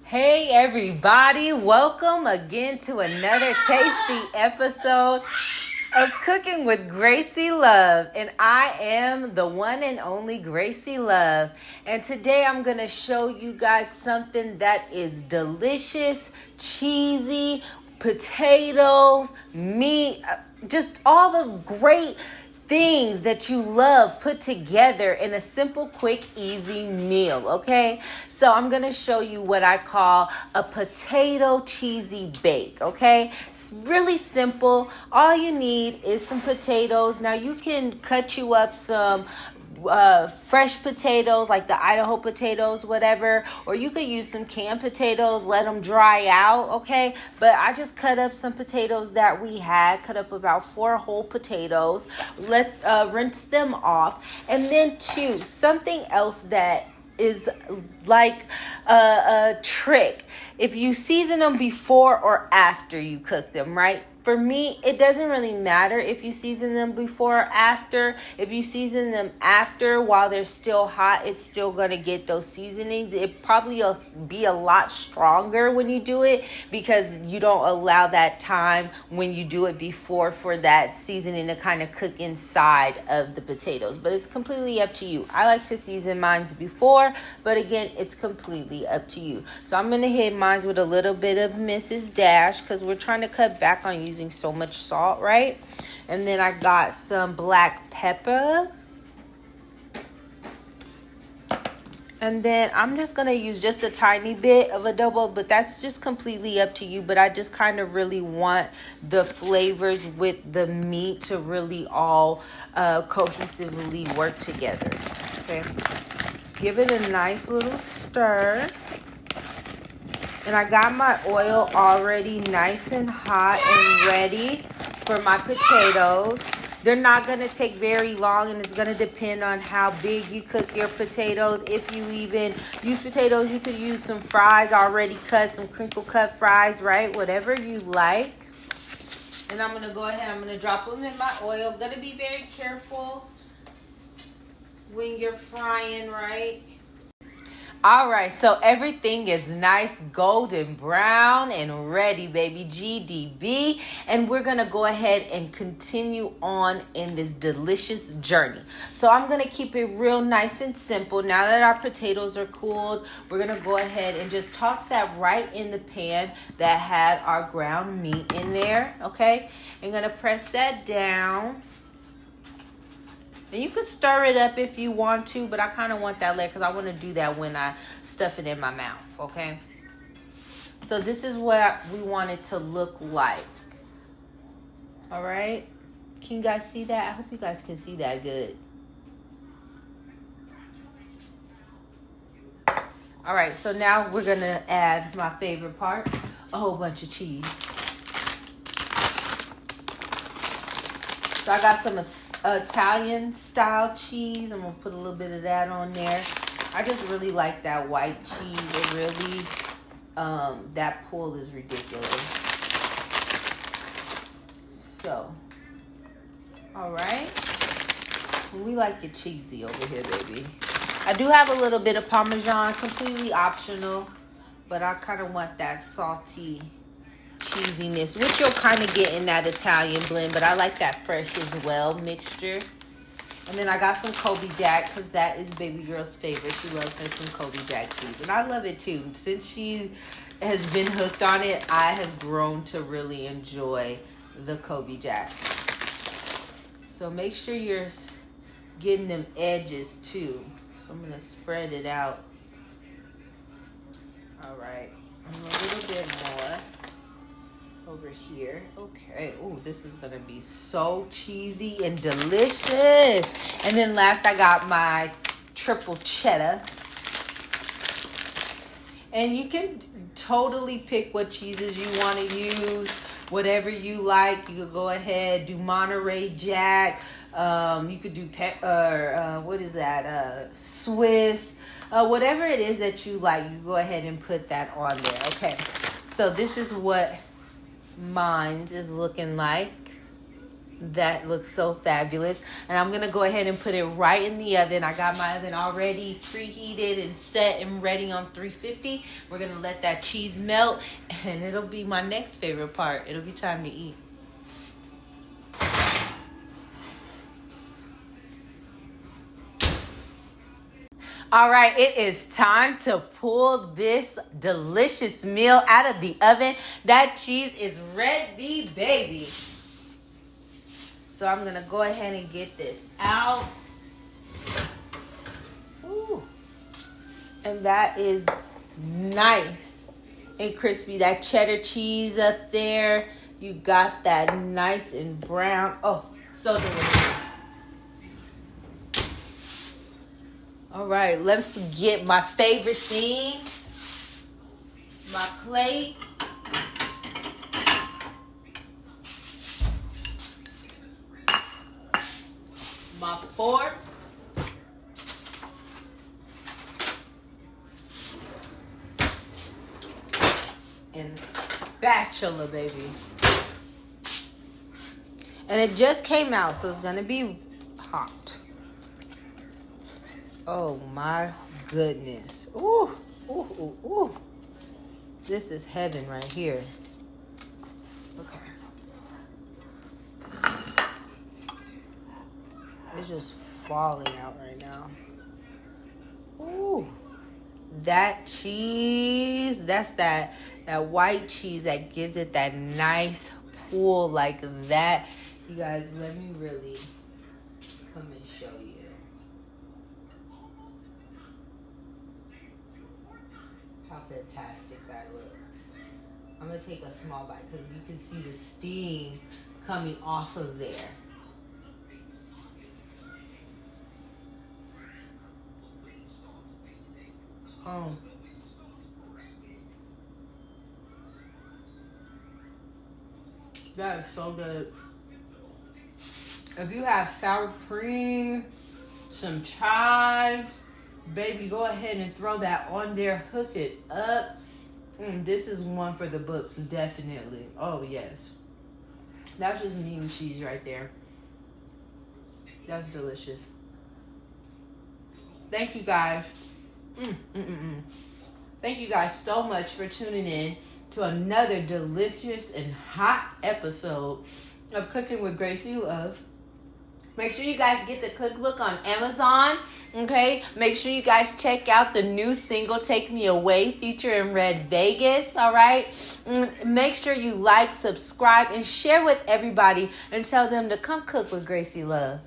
Hey everybody, welcome again to another tasty episode of Cooking with Gracie Love. And I am the one and only Gracie Love. And today I'm going to show you guys something that is delicious, cheesy, potatoes, meat, just all the great things that you love put together in a simple, quick, easy meal, okay? So I'm going to show you what I call a potato cheesy bake, okay? It's really simple. All you need is some potatoes. Now you can cut you up some fresh potatoes, like the Idaho potatoes, whatever, or you could use some canned potatoes, let them dry out, okay? But I just cut up some potatoes that we had, cut up about 4 whole potatoes, rinse them off, and then something else that is like a trick. If you season them before or after you cook them, right? For me, it doesn't really matter if you season them before or after. If you season them after while they're still hot, it's still going to get those seasonings. It probably will be a lot stronger when you do it because you don't allow that time when you do it before for that seasoning to kind of cook inside of the potatoes. But it's completely up to you. I like to season mine before, but again, it's completely up to you. So I'm going to hit mine with a little bit of Mrs. Dash because we're trying to cut back on using so much salt, right? And then I got some black pepper. And then I'm just going to use just a tiny bit of adobo, but that's just completely up to you. But I just kind of really want the flavors with the meat to really all cohesively work together. Okay. Give it a nice little stir. And I got my oil already nice and hot and ready for my potatoes. They're not going to take very long, and it's going to depend on how big you cook your potatoes. If you even use potatoes, you could use some fries already cut, some crinkle cut fries, right? Whatever you like. And I'm going to go ahead, I'm going to drop them in my oil. I'm going to be very careful when you're frying, right? All right, so everything is nice, golden brown and ready, baby, GDB. And we're going to go ahead and continue on in this delicious journey. So I'm going to keep it real nice and simple. Now that our potatoes are cooled, we're going to go ahead and just toss that right in the pan that had our ground meat in there, okay? I'm going to press that down. And you can stir it up if you want to, but I kind of want that later because I want to do that when I stuff it in my mouth, okay? So this is what we want it to look like. All right? Can you guys see that? I hope you guys can see that good. All right, so now we're going to add my favorite part, a whole bunch of cheese. So I got some Italian style cheese. I'm gonna put a little bit of that on there. I just really like that white cheese. It really that pull is ridiculous. So all right, we like it cheesy over here, baby. I do have a little bit of Parmesan, completely optional, but I kind of want that salty cheesiness, which you'll kind of get in that Italian blend, but I like that fresh as well mixture. And then I got some Kobe Jack because that is baby girl's favorite. She loves her some Kobe Jack cheese, and I love it too. Since she has been hooked on it, I have grown to really enjoy the Kobe Jack. So make sure you're getting them edges too. So I'm going to spread it out. All right, and a little bit more over here. Okay. Oh, this is gonna be so cheesy and delicious. And then last, I got my triple cheddar. And you can totally pick what cheeses you want to use, whatever you like. You could go ahead, do Monterey Jack. You could do Swiss. Whatever it is that you like, you go ahead and put that on there. Okay. So this is what mine is looking like. That looks so fabulous. And I'm going to go ahead and put it right in the oven. I got my oven already preheated and set and ready on 350. We're going to let that cheese melt, and it'll be my next favorite part. It'll be time to eat. All right, it is time to pull this delicious meal out of the oven. That cheese is ready, baby. So I'm going to go ahead and get this out. Ooh. And that is nice and crispy. That cheddar cheese up there. You got that nice and brown. Oh, so delicious. All right, let's get my favorite things. My plate. My fork. And spatula, baby. And it just came out, so it's going to be hot. Oh, my goodness. Ooh, ooh, ooh, ooh. This is heaven right here. Okay. It's just falling out right now. Ooh. That cheese, that's that white cheese that gives it that nice pull like that. You guys, let me really come and show you. How fantastic that looks. I'm going to take a small bite because you can see the steam coming off of there. That is so good. If you have sour cream, some chives, baby, go ahead and throw that on there. Hook it up. This is one for the books, definitely. Oh, yes. That's just meat and cheese right there. That's delicious. Thank you, guys. Thank you guys so much for tuning in to another delicious and hot episode of Cooking with Gracie Love. Make sure you guys get the cookbook on Amazon, okay? Make sure you guys check out the new single, Take Me Away, featuring Red Vegas, all right? Make sure you like, subscribe, and share with everybody and tell them to come cook with Gracie Love.